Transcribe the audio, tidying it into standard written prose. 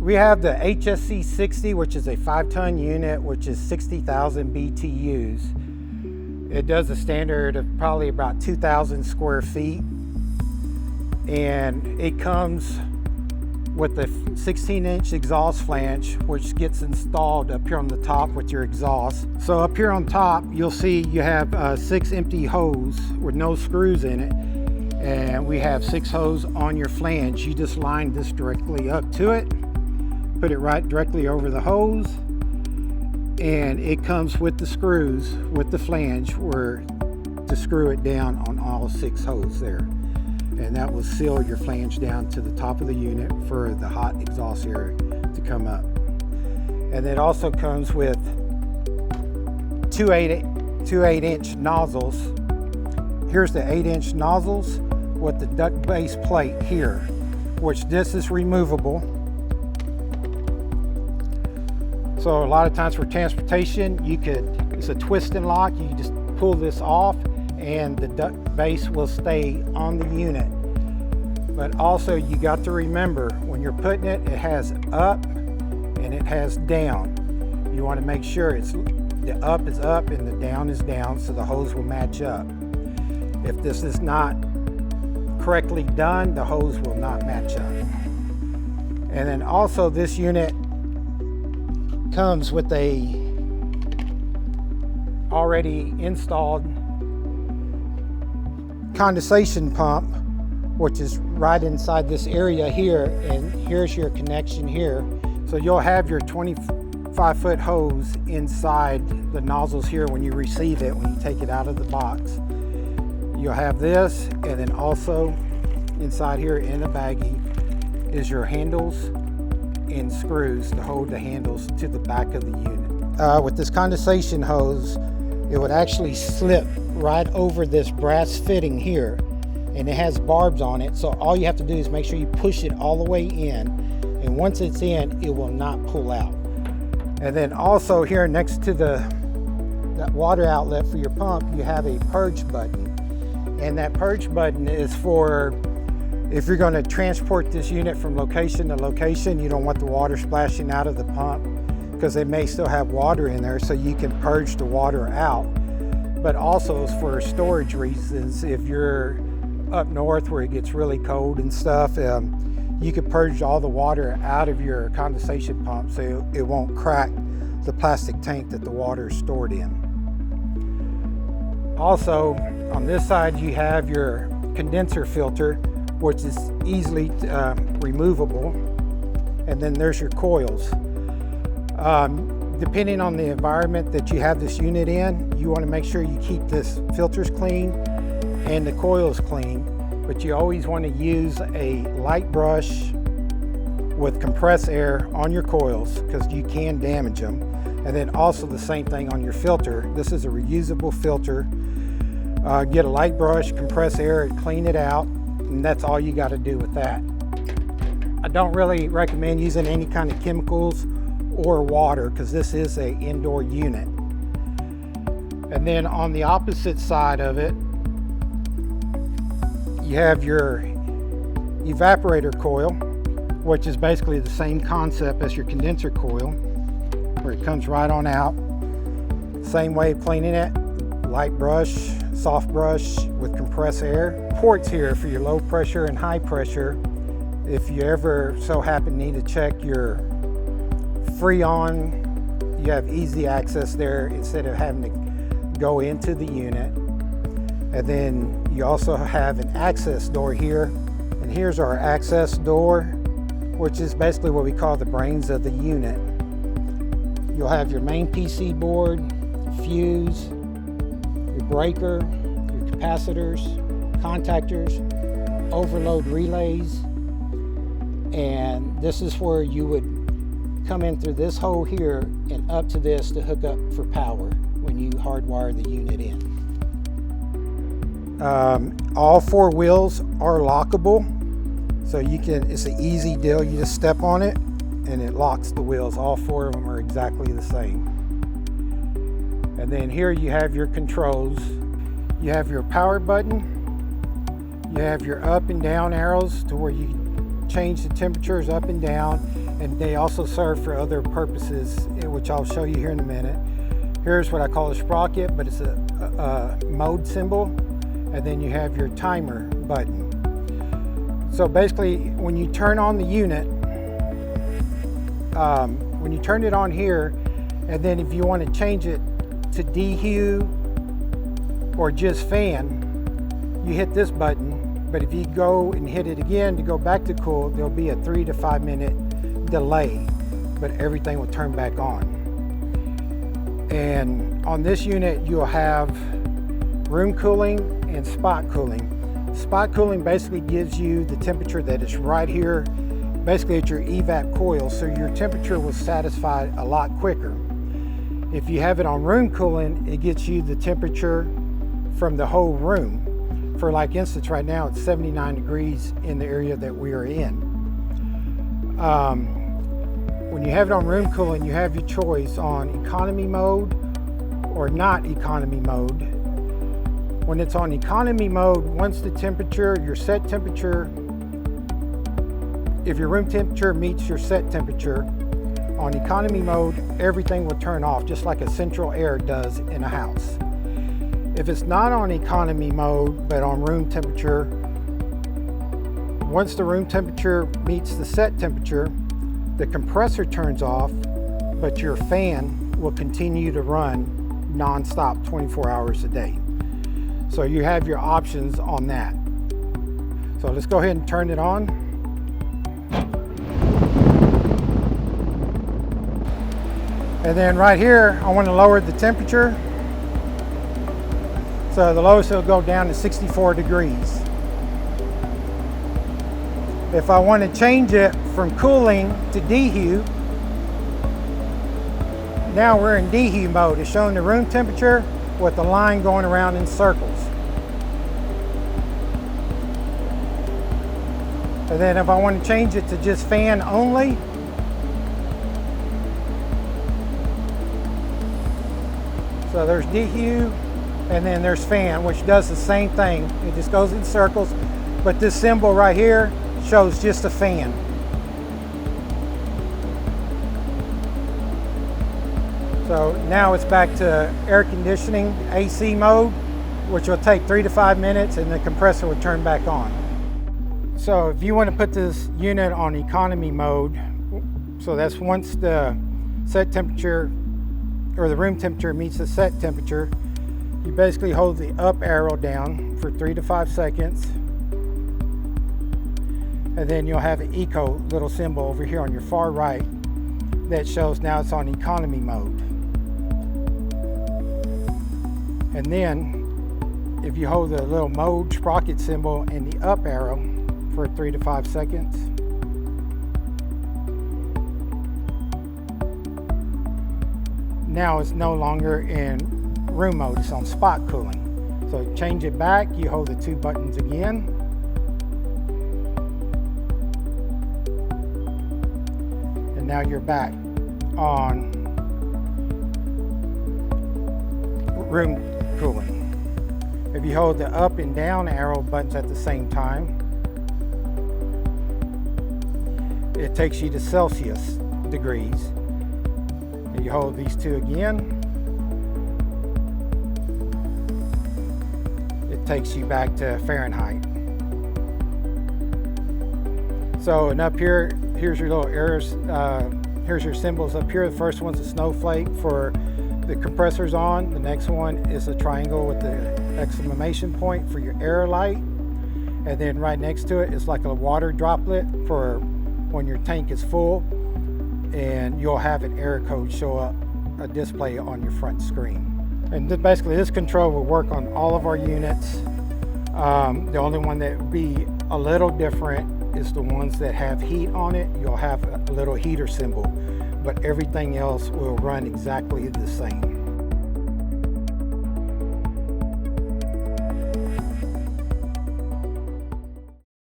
We have the HSC-60, which is a 5-ton unit, which is 60,000 BTUs. It does a standard of probably about 2,000 square feet. And it comes with the 16-inch exhaust flange, which gets installed up here on the top with your exhaust. So up here on top, you'll see you have 6 empty hoses with no screws in it. And we have 6 hoses on your flange. You just line this directly up to it, put it right directly over the hose, and it comes with the screws with the flange where to screw it down on all 6 hoses there. And that will seal your flange down to the top of the unit for the hot exhaust air to come up. And it also comes with 2 8-inch nozzles. Here's the 8-inch nozzles with the duct base plate here, which this is removable. So a lot of times for transportation, it's a twist and lock. You just pull this off and the duct base will stay on the unit. But also you got to remember, when you're putting it, it has up and it has down. You want to make sure the up is up and the down is down, so the hose will match up. If this is not correctly done, the hose will not match up. And then also this unit comes with a already installed condensation pump, which is right inside this area here, and here's your connection here. So you'll have your 25-foot hose inside the nozzles here when you receive it, when you take it out of the box. You'll have this, and then also inside here in a baggie is your handles and screws to hold the handles to the back of the unit. With this condensation hose, it would actually slip right over this brass fitting here, and it has barbs on it, so all you have to do is make sure you push it all the way in, and once it's in, it will not pull out. And then also here next to that water outlet for your pump, you have a purge button, and that purge button is for if you're going to transport this unit from location to location. You don't want the water splashing out of the pump because they may still have water in there, so you can purge the water out. But also for storage reasons, if you're up north where it gets really cold and stuff, you can purge all the water out of your condensation pump so it won't crack the plastic tank that the water is stored in. Also, on this side you have your condenser filter, which is easily removable, and then there's your coils. Depending on the environment that you have this unit in, you want to make sure you keep this filters clean and the coils clean, but you always want to use a light brush with compressed air on your coils because you can damage them. And then also the same thing on your filter. This is a reusable filter. Get a light brush, compress air, and clean it out, and that's all you got to do with that. I don't really recommend using any kind of chemicals or water because this is an indoor unit. And then on the opposite side of it, you have your evaporator coil, which is basically the same concept as your condenser coil, where it comes right on out. Same way of cleaning it, light brush, soft brush with compressed air. Ports here for your low pressure and high pressure. If you ever so happen need to check your Freon, you have easy access there instead of having to go into the unit. And then you also have an access door here. And here's our access door, which is basically what we call the brains of the unit. You'll have your main PC board, fuse, your breaker, your capacitors, contactors, overload relays, and this is where you would come in through this hole here and up to this to hook up for power when you hardwire the unit in. All 4 wheels are lockable, so it's an easy deal. You just step on it and it locks the wheels. All 4 of them are exactly the same. And then here you have your controls. You have your power button. You have your up and down arrows to where you change the temperatures up and down. and they also serve for other purposes, which I'll show you here in a minute. Here's what I call a sprocket, but it's a mode symbol, and then you have your timer button. So basically, when you turn on the unit, when you turn it on here, and then if you want to change it to dehu or just fan, you hit this button. But if you go and hit it again to go back to cool, there'll be a 3 to 5 minute delay, but everything will turn back on. And on this unit, you'll have room cooling and spot cooling. Spot cooling basically gives you the temperature that is right here, basically at your EVAP coil, so your temperature will satisfy a lot quicker. If you have it on room cooling, it gets you the temperature from the whole room. For like instance, right now it's 79 degrees in the area that we are in. When you have it on room cooling, you have your choice on economy mode or not economy mode. When it's on economy mode, once the temperature, your set temperature, if your room temperature meets your set temperature, on economy mode, everything will turn off just like a central air does in a house. If it's not on economy mode, but on room temperature, once the room temperature meets the set temperature, the compressor turns off, but your fan will continue to run non-stop 24 hours a day. So you have your options on that. So let's go ahead and turn it on. And then right here, I want to lower the temperature. So the lowest will go down to 64 degrees. If I want to change it from cooling to dehu, now we're in dehu mode. It's showing the room temperature with the line going around in circles. And then if I want to change it to just fan only, so there's dehu, and then there's fan, which does the same thing. It just goes in circles, but this symbol right here shows just a fan. So now it's back to air conditioning, AC mode, which will take 3 to 5 minutes, and the compressor will turn back on. So if you want to put this unit on economy mode, so that's once the set temperature or the room temperature meets the set temperature, you basically hold the up arrow down for 3 to 5 seconds, and then you'll have an eco little symbol over here on your far right that shows now it's on economy mode. And then if you hold the little mode sprocket symbol and the up arrow for 3 to 5 seconds, now it's no longer in room mode, it's on spot cooling. So change it back, you hold the 2 buttons again, and now you're back on room cooling. If you hold the up and down arrow buttons at the same time, it takes you to Celsius degrees. And you hold these 2 again, takes you back to Fahrenheit. So, and up here, here's your little errors. Here's your symbols up here. The first one's a snowflake for the compressor's on. The next one is a triangle with the exclamation point for your error light. And then right next to it is like a water droplet for when your tank is full. And you'll have an error code show up, a display on your front screen. And basically this control will work on all of our units. The only one that would be a little different is the ones that have heat on it. You'll have a little heater symbol, but everything else will run exactly the same.